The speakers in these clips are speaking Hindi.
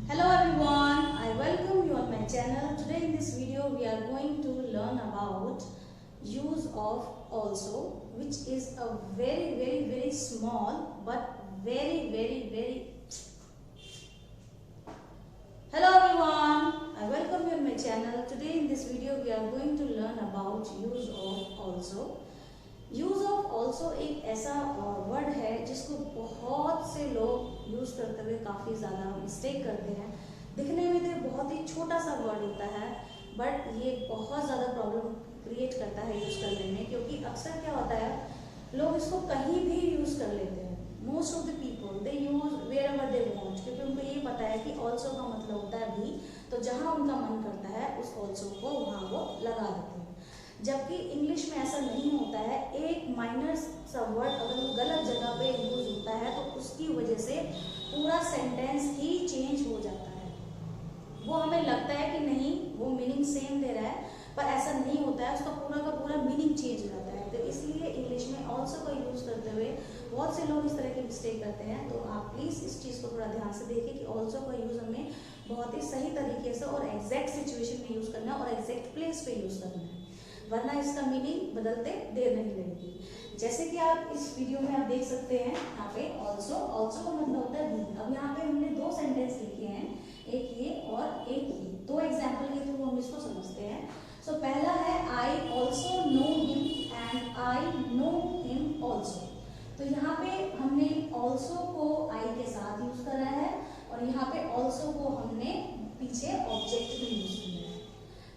Hello everyone, I welcome you on my channel. Today in this video we are going to learn about use of also, which is a very small but very. Hello everyone, I welcome you on my channel. Today in this video we are going to learn about use of also. Use of also एक ऐसा वर्ड है जिसको बहुत से लोग यूज करते हुए काफ़ी ज़्यादा मिस्टेक करते हैं। दिखने में तो बहुत ही छोटा सा वर्ड होता है, बट ये बहुत ज़्यादा प्रॉब्लम क्रिएट करता है यूज़ करने में, क्योंकि अक्सर क्या होता है लोग इसको कहीं भी यूज़ कर लेते हैं। Most of the people they use wherever they want, क्योंकि उनको ये पता है कि ऑल्सो का मतलब होता है भी, तो जहाँ उनका मन करता है उस ऑल्सो को वहाँ वो लगा देते हैं। जबकि इंग्लिश में ऐसा नहीं होता है। एक माइनर सा वर्ड अगर वो गलत जगह पे यूज होता है तो उसकी वजह से पूरा सेंटेंस ही चेंज हो जाता है। वो हमें लगता है कि नहीं वो मीनिंग सेम दे रहा है, पर ऐसा नहीं होता है, उसका पूरा का पूरा मीनिंग चेंज हो जाता है। तो इसलिए इंग्लिश में ऑल्सो का यूज करते हुए बहुत से लोग इस तरह की मिस्टेक करते हैं। तो आप प्लीज़ इस चीज़ को थोड़ा ध्यान से देखिए कि ऑल्सो का यूज हमें बहुत ही सही तरीके से और एग्जैक्ट सिचुएशन में यूज करना है और एग्जैक्ट प्लेस पे यूज करना है, वरना इसका मीनिंग बदलते देर नहीं लगेगी। जैसे कि आप इस वीडियो में आप देख सकते हैं यहाँ पे ऑल्सो का मतलब होता है भी। अब यहाँ पे हमने दो सेंटेंस लिखे हैं, एक ये और एक ये। दो एग्जाम्पल के थ्रू हम इसको समझते हैं। सो पहला है I also know him and I know him also. तो यहाँ पे हमने ऑल्सो को आई के साथ यूज करा है और यहाँ पे ऑल्सो को हमने पीछे ऑब्जेक्ट में यूज किया है,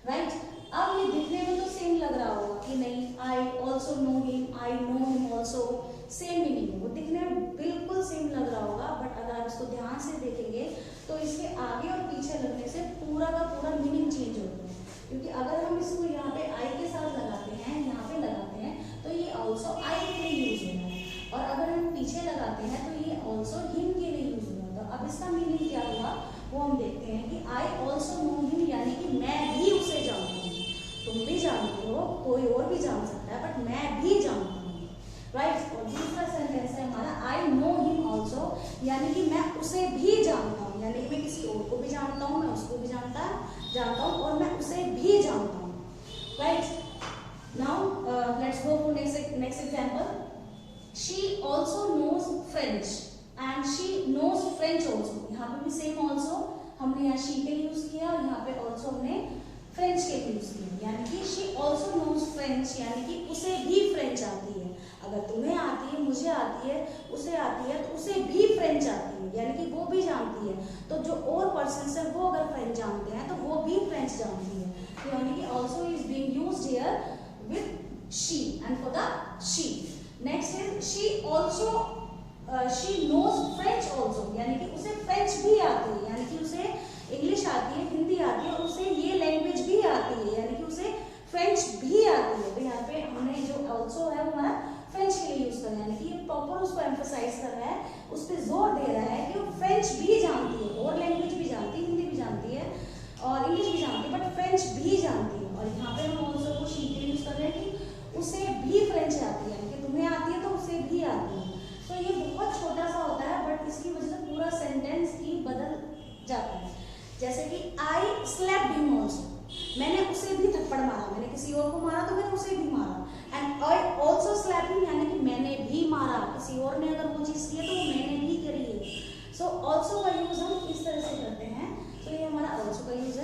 राइट। अब ये दिखने में तो सेम लग रहा होगा कि नहीं, I also know him, I know him also, same meaning है, वो दिखने में बिल्कुल सेम लग रहा होगा। बट अगर आप इसको ध्यान से देखेंगे तो इसके आगे और पीछे लगने से पूरा का पूरा मीनिंग चेंज होता है। क्योंकि अगर हम इसको यहाँ पे आई के साथ लगाते हैं, यहाँ पे लगाते हैं, तो ये ऑल्सो आई के लिए यूज हो रहा है, और अगर हम पीछे लगाते हैं तो ये ऑल्सो हिम के लिए यूज हो रहा है। अब इसका मीनिंग क्या हुआ वो हम देखते हैं कि आई ऑल्सो नो हिम, यानी कि मैं भी उसे जानता हूँ। तुम भी जानते हो, कोई और भी जान सकता है, बट मैं भी जानता हूँ, राइट। और दूसरा सेंटेंस है हमारा आई नो हिम ऑल्सो, यानी कि मैं उसे भी जानता हूँ, यानी कि मैं किसी और को भी जानता हूँ, मैं उसको भी जानता हूँ और मैं उसे भी जानता हूँ, right. Now let's go for next example. She also knows French and she knows French also. यहाँ पे भी सेम ऑल्सो हमने यहाँ शी के लिए यूज किया और यहाँ पे ऑल्सो हमने फ्रेंच के लिए यूज किया, यानी कि शी ऑल्सो नोज फ्रेंच, यानी कि उसे भी फ्रेंच आती है। अगर तुम्हें आती है, मुझे आती है, उसे आती है, तो उसे भी फ्रेंच आती है, यानी कि वो भी जानती है। तो जो और पर्सन है वो अगर फ्रेंच जानते हैं तो वो भी फ्रेंच जानती है, तो यानी कि also is being used here with she and for the she. Next is she also she knows French also, यानी कि उसे फ्रेंच भी आती है, यानी कि उसे इंग्लिश आती है, हिंदी आती है, और उसे ये लैंग्वेज भी आती है, यानी कि उसे फ्रेंच भी आती है। तो यहाँ पे हमने जो ऑल्सो है वो हमारा फ्रेंच के लिए यूज कर रहा है, यानी कि ये प्रॉपर उसको एम्फसाइज कर रहा है, उस पर जोर दे रहा है कि वो फ्रेंच भी जानती है, और लैंग्वेज भी जानती है, हिंदी भी जानती है और इंग्लिश भी जानती है, बट फ्रेंच भी जानती है। और यहाँ पे हम ऑल्सो को शी के लिए यूज कर रहे हैं कि उसे भी फ्रेंच आती है, यानी कि तुम्हें आती है तो उसे भी आती है। तो ये बहुत छोटा सा होता है, बट इसकी वजह से पूरा सेंटेंस ही बदल जाता है। जैसे कि आई स्लैप्ड हिम ऑल्सो, मैंने उसे भी थप्पड़ मारा, मैंने किसी और को मारा तो मैंने उसे भी मारा। And I also slap him, यानी कि मैंने भी मारा, किसी और ने अगर वो चीज़ की है तो वो मैंने भी करी है। सो ऑल्सो का यूज हम इस तरह से करते हैं। तो ये हमारा ऑल्सो का यूज है।